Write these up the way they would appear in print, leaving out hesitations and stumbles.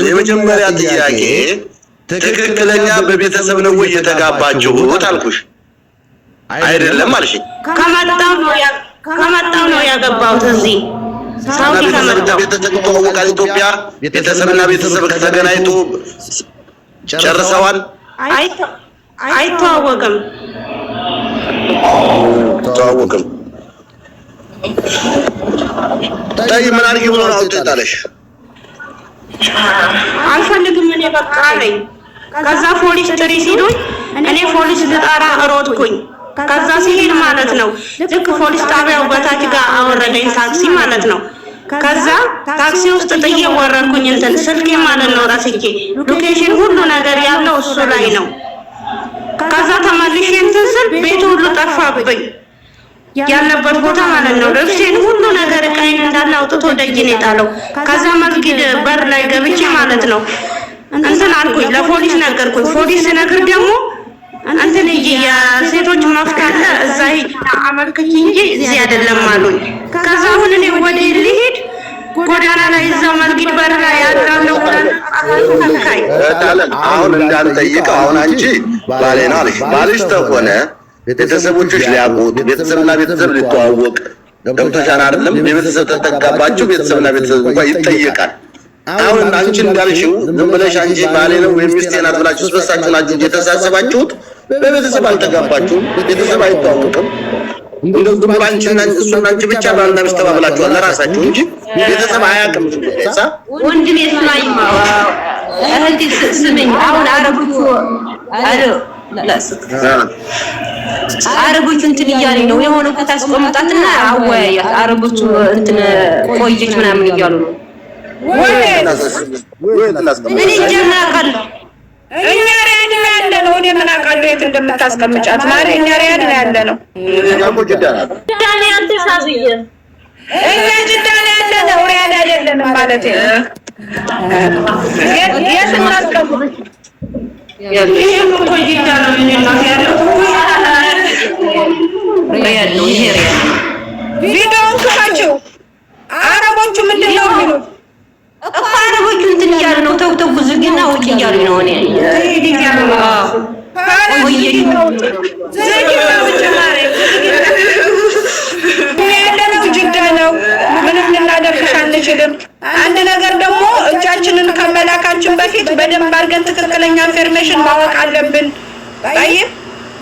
የመጀመሪያ ጥያቄ ትክክለኛ በቤተሰብ ነው ወይ የተጋባችሁት አልኩሽ አይደለም አልሽኝ ከመጣው ነው ያገባሁት እዚህ ሳውዲ ከመጣው ቤተሰብ ተዋወቃል ኢትዮጵያ ቤተሰብና ቤተሰብ ተገናኝቶ ጨርሰዋል አይተዋወቅም ታይ ምን አድርጊ ብሎ ነው አውጥታለሽ አልፈልግም እኔ በቃ አለኝ ከዛ ፖሊስ ጥሪ ሲሉኝ እኔ ፖሊስ ልጣራ ሮጥኩኝ ከዛ ሲሄድ ማለት ነው ልክ ፖሊስ ጣቢያው በታች ጋር አወረደኝ ታክሲ ማለት ነው ከዛ ታክሲ ውስጥ ጥዬ ወረድኩኝ እንትን ስልኬ ማለት ነው ራስቼ ሎኬሽን ሁሉ ነገር ያለው እሱ ላይ ነው ከዛ ተመልሼ እንትን ስል ቤቱ ሁሉ ጠፋብኝ ያለበት ቦታ ማለት ነው ልብሴን ሁሉ ነገር ቀይን እንዳለ አውጥቶ ደጅ ነው የጣለው ከዛ መስጊድ በር ላይ ገብቼ ማለት ነው እንትን አልኩኝ ለፖሊስ ነገርኩኝ ፖሊስ ነገር ደግሞ እንትን የሴቶች መፍታት እዛ አመልክቼ እንጂ እዚህ አይደለም አሉኝ ከዛ አሁን እኔ ወደ ልሄድ ጎዳና ላይ እዛው መስጊድ በር ላይ ያለው ተካይ አሁን እንዳንጠይቅ አሁን አንቺ ባሌ ነው አለሽ ባልሽ ተሆነ ቤተሰቦችሽ ሊያውቁት ቤተሰብና ቤተሰብ ሊተዋወቅ ገብቶሻል አይደለም ቤተሰብ ተጠጋባችሁ ቤተሰብና ቤተሰብ እንኳን ይጠየቃል አሁን አንቺ እንዳልሽው ዝም ብለሽ አንቺ ባሌ ነው ወይስ ሚስቴ ናት ብላችሁ ስበሳችሁ ናችሁ የተሳሰባችሁት በቤተሰብ አልተጋባችሁም ቤተሰብ አይተዋወቅም እንደው ዝም ብላችሁ እሱና አንቺ ብቻ ባልና ሚስት ተባብላችኋል ለራሳችሁ እንጂ ቤተሰብ አያውቅም እዛ ወንድሜ ስላይማ እህቴ ስመኝ አሁን አረቦቹ አረቦቹ እንትን እያለኝ ነው የሆነ ቦታ አስቆምጣትና አወያያት አረቦቹ እንትን ቆየች ምናምን እያሉ ነው እኔ ጀማቃል እኛ ሪያድ ያለ ነው እኔ ምን አውቃለሁ የት እንደምታስቀምጫት ማሪ እኛ ሪያድ ያለ ነው ዳኒ አንተ ሳዝየ እኛ ጅዳን ያለ ነው ሪያድ አይደለም ማለት ነው የት እናስቀምጥ ይሄም እኮ ጅዳን ነው እኔና ያለው ሪያድ ነው ይሄ ሪያድ ቪዲዮውን ክፈችው አረቦቹ ምንድን ነው የሚሉት እኮ አረቦቹ እንትን እያሉ ነው ተው ዝግና ውጭ እያሉ ነው እኔ ያለነው ጅዳ ነው ምንም ልናደርግሽ አንችልም አንድ ነገር ደግሞ እጃችንን ከመላካችን በፊት በደንብ አድርገን ትክክለኛ ኢንፎርሜሽን ማወቅ አለብን ጠይብ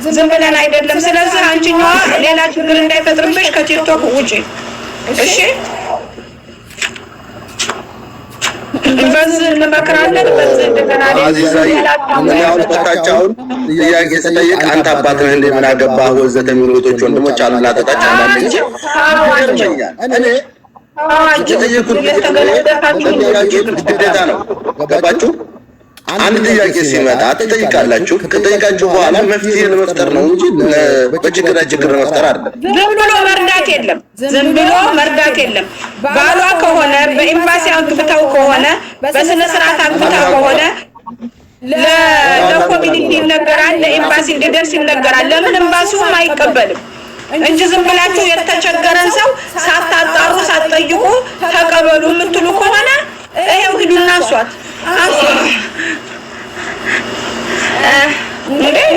ዝም ብለን አይደለም ስለዚህ አንቺኛዋ ሌላ ችግር እንዳይፈጥርብሽ ከቲክቶክ ውጪ እሺ በዚህ እንመክራለን በዚህ እንደገና ያው ተካቻውን ጥያቄ ስጠይቅ አንተ አባት ነህ እንደ ምን አገባህ ወዘተ የሚሉቶች ወንድሞች አሉና ተታች አንዳንድ እኔ የተጠየቁት ግዴታ ነው ገባችሁ አንድ ጥያቄ ሲመጣ ትጠይቃላችሁ ከጠይቃችሁ በኋላ መፍትሄ ለመፍጠር ነው እንጂ በችግር መፍጠር አይደለም ዝም ብሎ መርዳት የለም ባሏ ከሆነ በኤምባሲ አግብታው ከሆነ በስነ ስርዓት አግብታው ከሆነ ለኮሚኒቲ ይነገራል ለኤምባሲ እንዲደርስ ይነገራል ለምን ኤምባሲውም አይቀበልም እንጂ ዝም ብላችሁ የተቸገረን ሰው ሳታጣሩ ሳትጠይቁ ተቀበሉ የምትሉ ከሆነ ይሄው ሂዱና አንሷት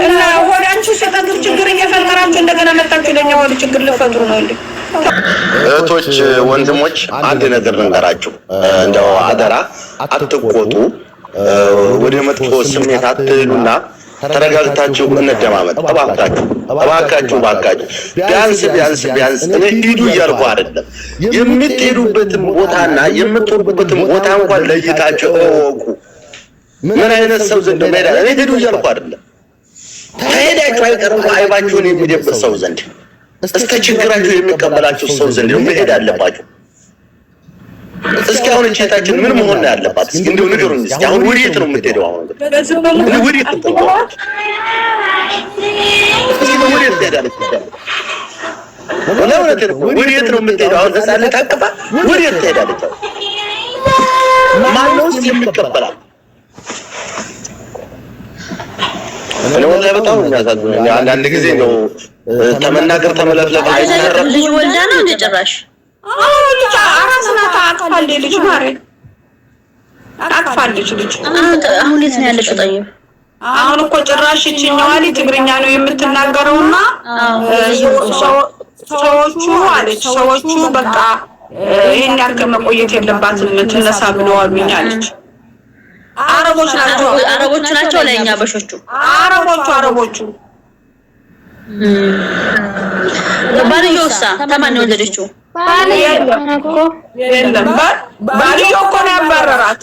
እና ወዳችሁ ሲጠቅም ችግር እየፈጠራችሁ እንደገና መጣችሁ ለኛ ወደ ችግር ልፈጥሩ ነው እንዴ እህቶች ወንድሞች አንድ ነገር ልንገራችሁ እንደው አደራ አትቆጡ ወደ መጥፎ ስሜት አትሉና ተረጋግታችሁ እንደማመጥ እባካችሁ ቢያንስ እኔ ሂዱ እያልኩ አይደለም የምትሄዱበትም ቦታና የምትወርዱበትም ቦታ እንኳን ለይታችሁ እወቁ ምን አይነት ሰው ዘንድ ነው እኔ ሂዱ እያልኩ አይደለም ተሄዳችሁ አይቀርም አይባችሁን የሚደብስ ሰው ዘንድ እስከ ችግራችሁ የሚቀበላችሁ ሰው ዘንድ ነው መሄድ አለባችሁ እስኪ አሁን እንጨታችን ምን መሆን ነው ያለባት እስኪ እንደው ንገሩኝ እስኪ አሁን ወዴት ነው የምትሄደው አሁን ወዴት ትሄዳለች ወዴት ነው የምትሄደው አሁን ህፃን ታቅፋ ወዴት ትሄዳለች ማነውስ የሚቀበላት እኔ ወላሂ በጣም የሚያሳዝነኝ አንዳንድ ጊዜ ነው ተመናገር ተመለፍለፍ አይሰራም ልጅ ወልዳ ነው እንደ ጭራሽ ልጅ አራስ ናት አጥፋል ልጅ ማረ አቅፋለች ልጅ። አሁን የት ነው ያለችው? ጠይብ አሁን እኮ ጭራሽ ይችኛዋ ልጅ ትግርኛ ነው የምትናገረውና ሰዎቹ በቃ ይሄን ያክል መቆየት የለባትም ትነሳ ብለዋልኝ አለች። አረቦቹ ናቸው ለኛ በሾቹ አረቦቹ ባልዮሳ ተማን ነው ወለደችው። የለም ባልዮ እኮ ነው ያባረራት።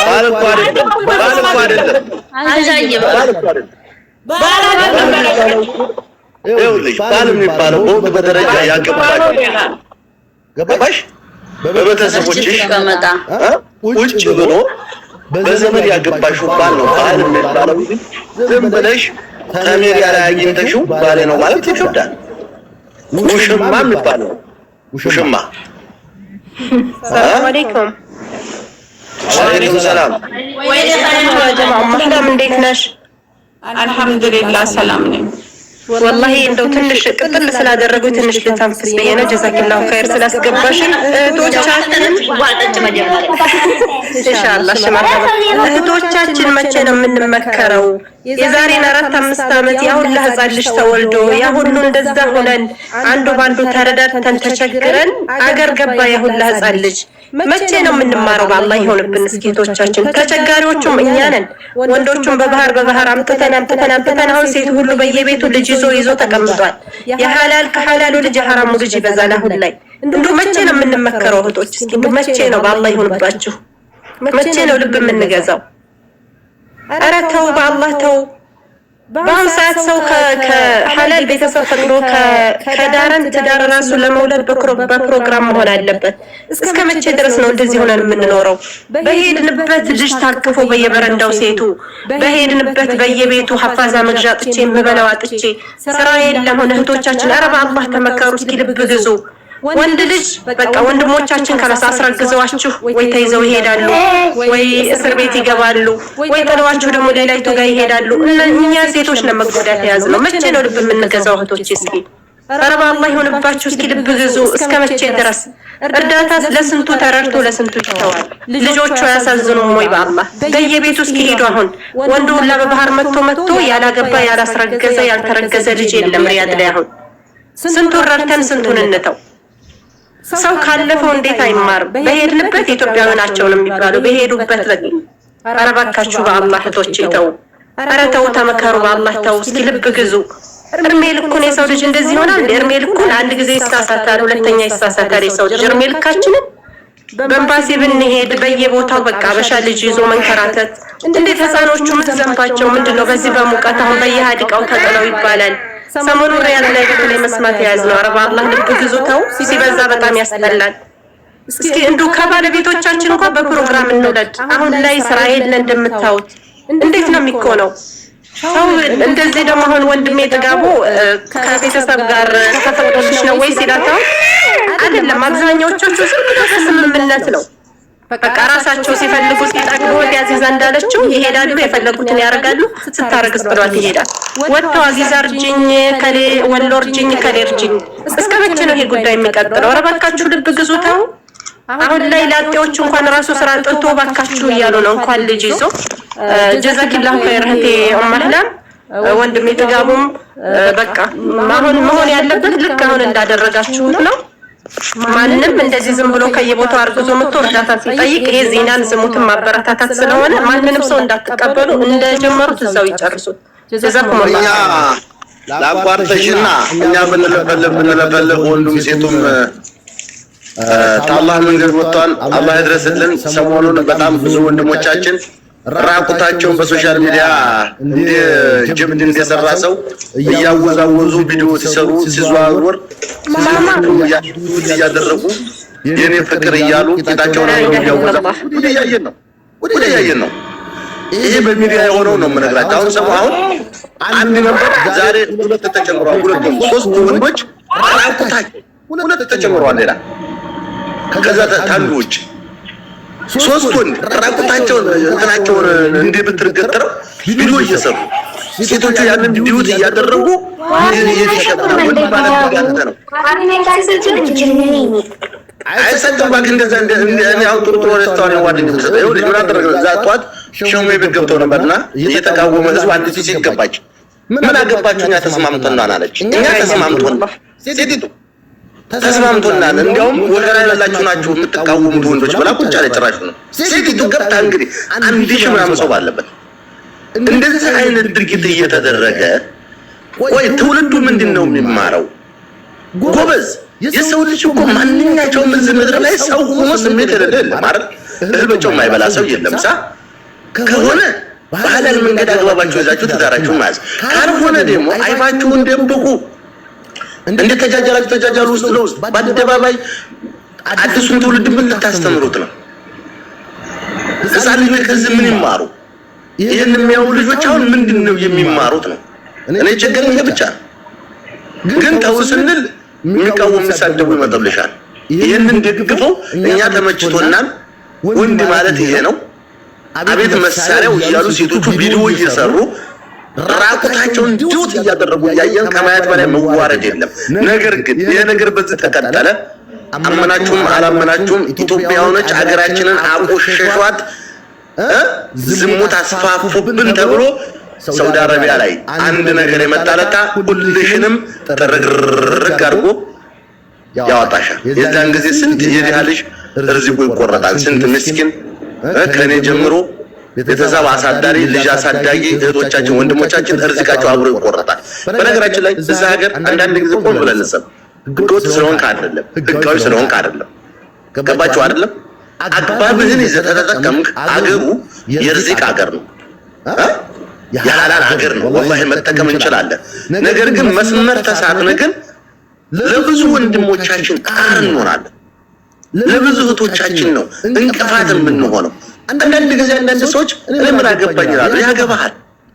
ባል እኮ አይደለም ይኸውልሽ ባል የሚባለው በወግ በደረጃ ያገባሽ ገባሽ በቤተሰቦችሽ ውጭ ብሎ በዘመን ያገባሽው ባል ነው ባል የሚባለው። ዝም ብለሽ ከሜሪ ጋር አግኝተሽው ባሌ ነው ማለት ይከብዳል። ውሽማ የሚባለው ውሽማ። ሰላም አለይኩም። ወአለይኩም ሰላም። ማህዳም እንዴት ነሽ? አልሐምዱሊላህ ሰላም ነኝ። ወላሂ እንደው ትንሽ ቅጥል ስላደረጉ ትንሽ ልታንፍስ በየነ ጀዛኪላሁ ኸይር ስላስገባሽን እህቶቻችንን ዋልጠጭ መጀመሪያ ኢንሻአላህ ሽማርባ እህቶቻችን መቼ ነው የምንመከረው? የዛሬን 4-5 ዓመት ያ ሁሉ ህፃን ልጅ ተወልዶ ያ ሁሉ እንደዛ ሆነን አንዱ ባንዱ ተረዳድተን ተቸግረን አገር ገባ ያ ሁሉ ህፃን ልጅ መቼ ነው የምንማረው? በአላህ ይሆንብን። እስኪ እህቶቻችን ተቸጋሪዎቹም እኛ ነን። ወንዶቹም በባህር አምጥተን አሁን ሴት ሁሉ በየቤቱ ልጅ ይዞ ተቀምጧል። የሐላል ከሐላሉ ልጅ የሐራሙ ልጅ ይበዛል አሁን ላይ። እንዱ መቼ ነው የምንመከረው እህቶች? እስኪ እንዱ መቼ ነው በአላህ ይሆንባችሁ? መቼ ነው ልብ የምንገዛው? ኧረ ተው በአላህ ተው። በአሁን ሰዓት ሰው ከሐላል ቤተሰብ ፈቅዶ ከዳረን ትዳር ራሱ ለመውለድ በፕሮግራም መሆን አለበት። እስከ መቼ ድረስ ነው እንደዚህ ሆነን የምንኖረው? በሄድንበት ልጅ ታቅፎ በየበረንዳው ሴቱ በሄድንበት በየቤቱ ሐፋዛ መግዣ አጥቼ የምበላው አጥቼ ስራ የለም። ሆነ እህቶቻችን ኧረ በአላህ ተመከሩ እስኪ ልብ ግዙ። ወንድ ልጅ በቃ ወንድሞቻችን ካላሳስረግዘዋችሁ ወይ ተይዘው ይሄዳሉ ወይ እስር ቤት ይገባሉ ወይ ተለዋችሁ ደግሞ ሌላይቱ ጋር ይሄዳሉ። እኛ ሴቶች ለመጎዳት ያዝነው። መቼ ነው ልብ የምንገዛው እህቶች? እስኪ ኧረ በአላህ ይሆንባችሁ እስኪ ልብ ግዙ። እስከ መቼ ድረስ እርዳታ ለስንቱ ተረድቶ ለስንቱ ይተዋል። ልጆቹ ያሳዝኑም ወይ በአላህ በየቤቱ እስኪ ሄዱ። አሁን ወንዱ ሁላ በባህር መጥቶ ያላገባ ያላስረገዘ ያልተረገዘ ልጅ የለም ሪያድ ላይ። አሁን ስንቱን ረድተን ስንቱን እንተው? ሰው ካለፈው እንዴት አይማርም? በሄድንበት ኢትዮጵያዊ ናቸው ነው የሚባለው። በሄዱበት በግ ኧረ እባካችሁ በአላህ እህቶች ተው። ኧረ ተው ተመከሩ በአላህ ተው። እስኪ ልብ ግዙ። እርሜ ልኩን የሰው ልጅ እንደዚህ ይሆናል እንዴ? እርሜ ልኩን አንድ ጊዜ ይሳሳታል፣ ሁለተኛ ይሳሳታል የሰው ልጅ። እርሜ ልካችንን በኤምባሲ ብንሄድ በየቦታው በቃ አበሻ ልጅ ይዞ መንከራተት። እንዴት ህፃኖቹ ምትዘንባቸው ምንድነው? በዚህ በሙቀት አሁን በየሀዲቃው ተጥለው ይባላል። ሰሞኑን ሪያድ ላይ በተለይ መስማት የያዝነው ኧረ በአላህ ልብ ግዙ ተው። ሲበዛ በጣም ያስጠላል። እስኪ እንደው ከባለቤቶቻችን እንኳን በፕሮግራም እንውለድ። አሁን ላይ እስራኤል እንደምታዩት እንዴት ነው የሚኮነው? ሰው እንደዚህ ደግሞ አሁን ወንድሜ ጥጋቡ ከቤተሰብ ጋር ተፈቅዶልሽ ነው ወይ ሲላታው አይደለም። አብዛኛዎቹ ዝም ብሎ ስምምነት ነው። በቃ ራሳቸው ሲፈልጉ ሲጠግቡ ያዚዛ እንዳለችው ይሄዳሉ፣ የፈለጉትን ያደርጋሉ። ስታረግስ ብሏት ይሄዳል። ወጥተው አዚዛ እርጅኝ ከሌ ወሎ እርጅኝ ከሌ እርጅኝ። እስከ መቼ ነው ይሄ ጉዳይ የሚቀጥለው? ኧረ እባካችሁ ልብ ግዙ ተው። አሁን ላይ ላጤዎች እንኳን ራሱ ስራ ጥቶ እባካችሁ እያሉ ነው እንኳን ልጅ ይዞ። ጀዛኪላሁ ኸይር እህቴ ኡማህላም ወንድሜ ጥጋቡም በቃ አሁን መሆን ያለበት ልክ አሁን እንዳደረጋችሁት ነው። ማንም እንደዚህ ዝም ብሎ ከየቦታው አርግዞ መጥቶ እርዳታ ሲጠይቅ ይሄ ዜናን ዝሙትን ማበረታታት ስለሆነ ማንንም ሰው እንዳትቀበሉ፣ እንደጀመሩት እዛው ይጨርሱት። ጀዛኩም እኛ ላቋርጠሽና እኛ ብንለፈልፍ ወንዱም ሴቱም ታላህ መንገድ ወጥቷል። አላህ ይድረስልን። ሰሞኑን በጣም ብዙ ወንድሞቻችን ራቁታቸውን በሶሻል ሚዲያ እንደ ጅምድ እንደሰራ ሰው እያወዛወዙ ቪዲዮ ሲሰሩ ሲዘዋወር እያደረጉ የኔ ፍቅር እያሉ ጌታቸውን እያወዛወዙ እያየን ነው። ይሄ በሚዲያ የሆነው ነው የምነግራቸው። አሁን ሰው አሁን አንድ ነበር ዛሬ ሁለት ተጨምሯል። ሶስት ወንዶች ራቁታቸው ሁለት ተጨምሯል። ሌላ ከዛ ታንዱ ውጭ ሶስቱን ራቁታቸውን እንትናቸውን እንደ ብትርገጠረው ቪዲዮ እየሰሩ ሴቶቹ ያንን ዲዩት እያደረጉ እየተሸፈኑ ወንድ ማለት ነው አይሰጥም ባክ እንደዛ እኔ አሁን ጥሩ ሬስቶራንት ጓደኞች ተሰጠው ልጅ ምን አደረገ ዛቷት ሾሜ ቤት ገብተው ነበርና እየተቃወመ ህዝብ አንድ ሴት ገባች ምን አገባችሁ እኛ ተስማምተን አላለች እኛ ተስማምተን ሴቲቱ ተስማምተናል እንዴውም ወገራ ያላችሁ ናችሁ የምትቃወሙት ወንዶች ብላ ቁጭ አለ ጭራሽ ነው ሴቲቱ ገብታ እንግዲህ አንድ ሺህ ምናምን ሰው ባለበት እንደዚህ አይነት ድርጊት እየተደረገ ወይ ትውልዱ ምንድነው የሚማረው ጎበዝ የሰው ልጅ እኮ ማንኛቸውም እዚህ ምድር ላይ ሰው ሆኖ ስሜት የሌለ ማለት እህል በጨው የማይበላ ሰው የለም ሳ ከሆነ ባህላዊ መንገድ አግባባችሁ ይዛችሁ ትዳራችሁ ማዝ ካልሆነ ደግሞ አይፋችሁን ደብቁ እንደ ተጃጃሉ ውስጥ ነው በአደባባይ አዲሱን ትውልድ ምን ልታስተምሩት ነው ህፃን ልጅ ከዚህ ምን ይማሩ ይሄን የሚያዩ ልጆች አሁን ምንድነው የሚማሩት ነው እኔ ችግረኛ ብቻ ግን ተው ስንል የሚቃወም የሚሳደቡ ይመጣልሻል ይሄንን ደግፈው እኛ ተመችቶናል ወንድ ማለት ይሄ ነው አቤት መሳሪያው እያሉ ሴቶቹ ቪዲዮ እየሰሩ ራቁታቸውን ዲዩት እያደረጉ ያየን ከማየት በላይ መዋረድ የለም ነገር ግን ይሄ ነገር በዚህ ተቀጠለ አመናችሁም አላመናችሁም ኢትዮጵያውያኖች አገራችንን አቆሸሿት ዝሙት አስፋፉብን ተብሎ ሳውዲ አረቢያ ላይ አንድ ነገር የመጣለታ ሁልሽንም ተረግረግ አድርጎ ያወጣሻል የዛን ጊዜ ስንት የዲሃልሽ ርዝቁ ይቆረጣል ስንት ምስኪን ከኔ ጀምሮ ቤተሰብ አሳዳሪ ልጅ አሳዳጊ እህቶቻችን ወንድሞቻችን ርዝቃቸው አብሮ ይቆረጣል በነገራችን ላይ እዛ ሀገር አንዳንድ ጊዜ ቆም ብለን እንሰብ ህገወጥ ስለሆንክ አይደለም ህጋዊ ስለሆንክ አይደለም ገባችሁ አይደለም አግባብህን ይዘህ ተጠቀምክ አገሩ የርዝቅ ሀገር ነው የሐላል ሀገር ነው والله መጠቀም እንችላለን ነገር ግን መስመር ተሳትነ ግን ለብዙ ወንድሞቻችን ጣር እንሆናለን ለብዙ እህቶቻችን ነው እንቅፋትን የምንሆነው አንዳንድ ጊዜ አንዳንድ ሰዎች እኔ ምን አገባኝ ይላሉ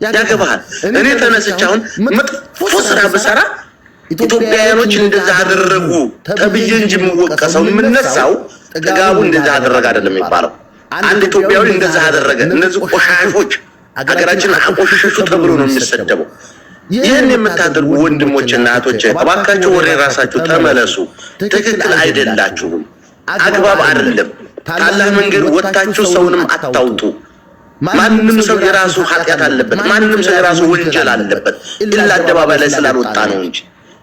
ያገባሃል እኔ ተነስቻውን መጥፎ ስራ በሰራ ኢትዮጵያውያኖች እንደዛ አደረጉ ተብዬ እንጂ የምወቀሰው የምነሳው ጥጋቡ እንደዛ አደረገ አይደለም የሚባለው አንድ ኢትዮጵያዊ እንደዛ አደረገ እነዚህ ቆሻሾች አገራችን አቆሽሹ ተብሎ ነው የሚሰደበው ይሄን የምታደርጉ ወንድሞችና እህቶች እባካችሁ ወደ ራሳችሁ ተመለሱ ትክክል አይደላችሁም አግባብ አይደለም ታላህ መንገድ ወጣችሁ ሰውንም አታውጡ ማንንም ሰው የራሱ ኃጢያት አለበት ማንንም ሰው የራሱ ወንጀል አለበት ኢላ አደባባይ ላይ ስላልወጣ ነው እንጂ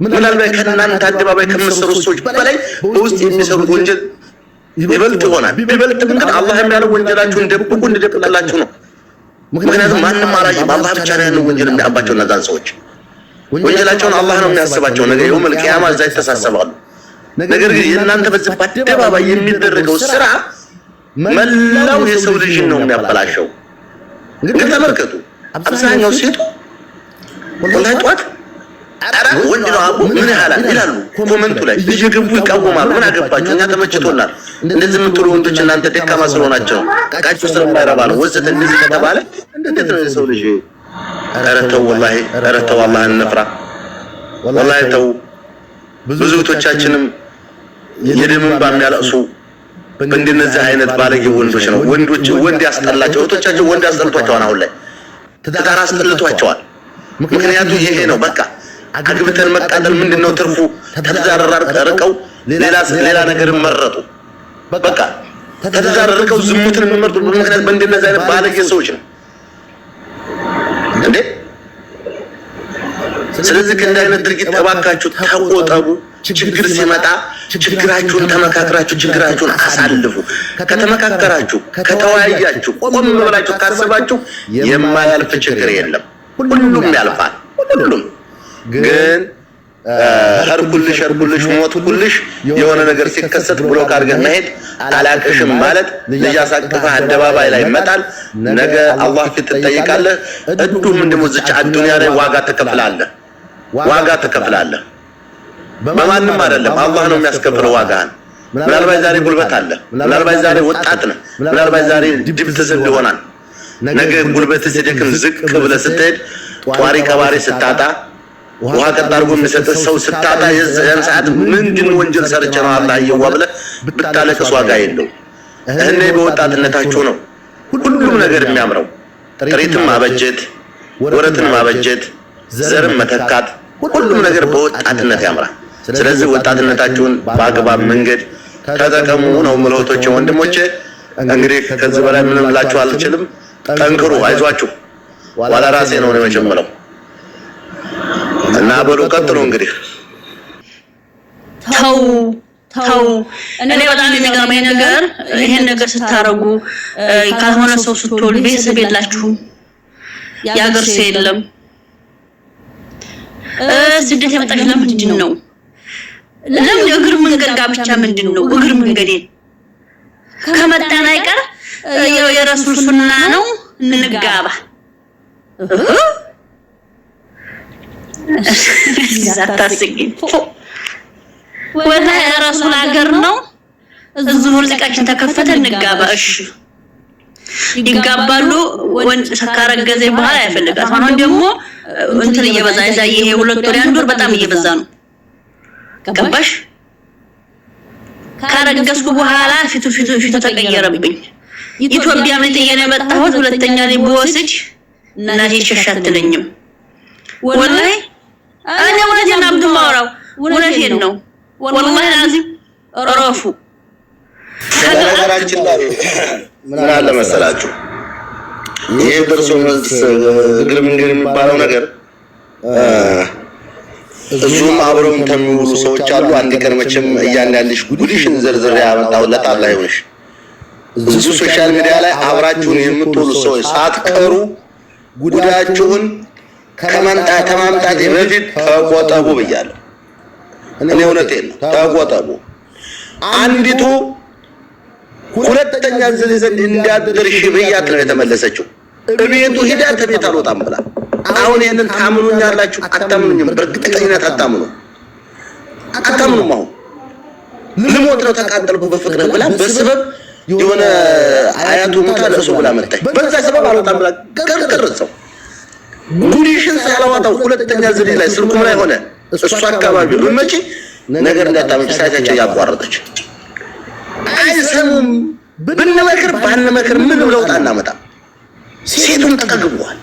ምናልባት ከእናንተ አደባባይ ከመሰሩ ሰዎች በላይ በውስጥ የሚሰሩት ወንጀል ይበልጥ ይሆናል ቢበልጥም ግን አላህ የሚያለው ወንጀላችሁን ደብቁ እንደደብቁላችሁ ነው ምክንያቱም ማንንም አላየም አላህ ብቻ ነው ወንጀል የሚያባቸው እነዛን ሰዎች ወንጀላቸውን አላህ ነው የሚያስባቸው ነገ የውመል ቂያማ እዛ ይተሳሰባሉ ነገር ግን የእናንተ በዚህ አደባባይ የሚደረገው ስራ መላው የሰው ልጅ ነው የሚያበላሸው ግን ተመልከቱ አብዛኛው ሴቱ ወላሂ ጧት አራ ወንድ ነው አቡ ምን ያህላል ይላሉ ኮሜንቱ ላይ እየገቡ ይቃወማሉ ምን አገባችሁ እኛ ተመችቶናል እንደዚህ የምትሉ ወንዶች እናንተ ደካማ ስለሆናችሁ ቃችሁ ስለማይረባ ነው ወዘተ እንደዚህ ከተባለ እንዴት ነው የሰው ልጅ አረተው ወላሂ አረተው አላህን እንፍራ ወላሂ ተው ብዙ እህቶቻችንም የደምን ባሚያለቅሱ በእንደነዚህ አይነት ባለጌ ወንዶች ነው ወንድ ያስጠላቸው እህቶቻቸው ወንድ ያስጠልቷቸዋል አሁን ላይ ትዳር አስጠልቷቸዋል ምክንያቱ ይሄ ነው በቃ አግብተን መቃጠል ምንድነው ትርፉ ተዛረራር ቀርቀው ሌላ ነገር መረጡ በቃ ተዛረርከው ዝሙትን መርጡ በመክነት በእንደነዚህ አይነት ባለጌ ሰዎች ነው እንዴ ስለዚህ ከእንደ አይነት ድርጊት ተባካችሁ ተቆጠቡ ችግር ሲመጣ ችግራችሁን ተመካክራችሁ ችግራችሁን አሳልፉ ከተመካከራችሁ ከተወያያችሁ ቆም ብላችሁ ካሰባችሁ የማያልፍ ችግር የለም ሁሉም ያልፋል ሁሉም ግን ሀርኩልሽ ሞትኩልሽ የሆነ ነገር ሲከሰት ብሎ ካርገህ መሄድ አላቀሽም ማለት ለያሳቅፋ አደባባይ ላይ መጣል ነገ አላህ ፊት ተጠይቃለህ እዱም እንደሞዝች አዱንያ ላይ ዋጋ ተከፍላለህ በማንም አይደለም አላህ ነው የሚያስከፍለው ዋጋህን ምናልባት ዛሬ ጉልበት አለ ምናልባት ዛሬ ወጣት ነህ ምናልባት ዛሬ ድብትስ ይሆናል ነገ ጉልበት ሲደክም ዝቅ ብለህ ስትሄድ ጧሪ ከባሪ ስታጣ ውሃ ቀጣርጎ የሚሰጥ ሰው ስታጣ የዛን ሰዓት ምንድን ወንጀል ሰርቼ ነው አላህ ይዋብለ ብታለቅስ ዋጋ የለው እኔ በወጣትነታችሁ ነው ሁሉም ነገር የሚያምረው ጥሪትም ማበጀት ወረትን ማበጀት ዘርን መተካት ሁሉም ነገር በወጣትነት ያምራል ስለዚህ ወጣትነታችሁን በአግባብ መንገድ ተጠቀሙ ነው ምሎቶቼ ወንድሞቼ እንግዲህ ከዚህ በላይ ምንም ላችሁ አልችልም ጠንክሩ አይዟችሁ ዋላ ራሴ ነው የመጀመሪያው እና በሉ ቀጥሉ እንግዲህ ተው እኔ በጣም የሚገርመኝ ነገር ይሄን ነገር ስታረጉ ካልሆነ ሰው ስትወልዱ ቤተሰብ የላችሁም ያገር ሰው የለም ስደት የመጣሽ ለምንድን ነው ለምን እግር መንገድ ጋር ብቻ ምንድነው እግር መንገዴ ከመጣን አይቀር የረሱል ሱና ነው እንጋባ ዛታስቂ ወላሂ የረሱል ሀገር ነው እዚሁ ልቃችን ተከፈተ እንጋባ እሺ ይጋባሉ ወንድ ካረገዘ በኋላ ያፈልጋት አሁን ደግሞ እንትን እየበዛ ይሄ ሁለት ወር አንድ ወር በጣም እየበዛ ነው ገባሽ ካረገዝኩ በኋላ ፊቱ ተቀየረብኝ ኢትዮጵያ ምን የመጣሁት ሁለተኛ ላይ በወስጅ እናቴ ሸሻትለኝም ወላሂ እኔ ወላሂ አብዱ ማውራው ወላሂ ነው ወላሂ ላዚም ረፉ ነገራችን ላይ ምን አለ መሰላችሁ ይሄ ደርሶ መልስ እግር መንገድ የሚባለው ነገር እዙም አብረውም ተሚውሉ ሰዎች አሉ አንድ ቀን መቼም እያንዳንድሽ ጉድሽን ዘርዝር ያመጣውለት አላህ ይሁንሽ እዙ ሶሻል ሚዲያ ላይ አብራችሁን የምትውሉ ሰዎች ሳትቀሩ ጉዳችሁን ከማምጣት በፊት ተቆጠቡ ብያለሁ እኔ እውነቴን ነው ተቆጠቡ አንዲቱ ሁለተኛ ዘንድ እንዲያደርሽ በያት ነው የተመለሰችው እቤቱ ሄዳ ተቤት አልወጣም ብላ አሁን ይሄንን ታምኑኛላችሁ አታምኑኝም በእርግጠኝነት አታምኑም አሁን ልሞት ነው ተቃጠልኩ በፍቅር ብላ በስበብ የሆነ አያቱ ሞታ ለሱ ብላ መጣች በዛ ሰበብ አልወጣም ብላ ቀርቀርሰው ጉዲሽን ሳላወጣው ሁለተኛ ዘዴ ላይ ስልኩም ላይ ሆነ እሱ አካባቢ በመጪ ነገር እንዳታመጭ ሳይታቸው ያቋረጠች አይሰሙም ብንመክር ባንመክር ምን ለውጥ አናመጣም ሴቱን ተቀግቧል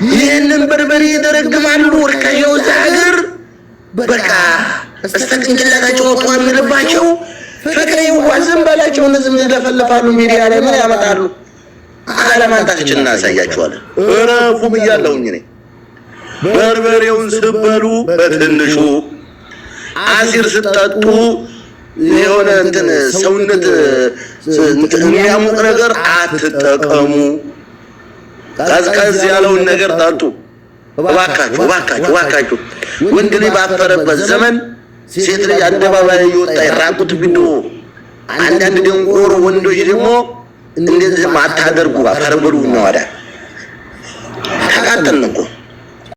ይሄንን በርበሬ ይደረግማሉ ወርካየው ዛገር በቃ እስተቅንጅላታቸው ወጥቷል ምልባቸው ፍቅሬው ዋዝም ባላቸው እነዚህ ይለፈልፋሉ ሚዲያ ላይ ምን ያመጣሉ አለማንታችን እናሳያቸዋለን እረፉም ይያለውኝ ነኝ በርበሬውን ስበሉ በትንሹ አሲር ስጠጡ የሆነ እንትን ሰውነት የሚያሙቅ ነገር አትጠቀሙ ቀዝቀዝ ያለውን ነገር ጠጡ እባካችሁ ወንድ ልጅ ባፈረበት ዘመን ሴት ልጅ አደባባይ ይወጣ ይራቁት ቪዲዮ አንዳንድ ደንቆሮ ወንዶች ደግሞ እንደዚህ ማታደርጉ አፈርብሉ ነው አይደል ተቃጠልን እኮ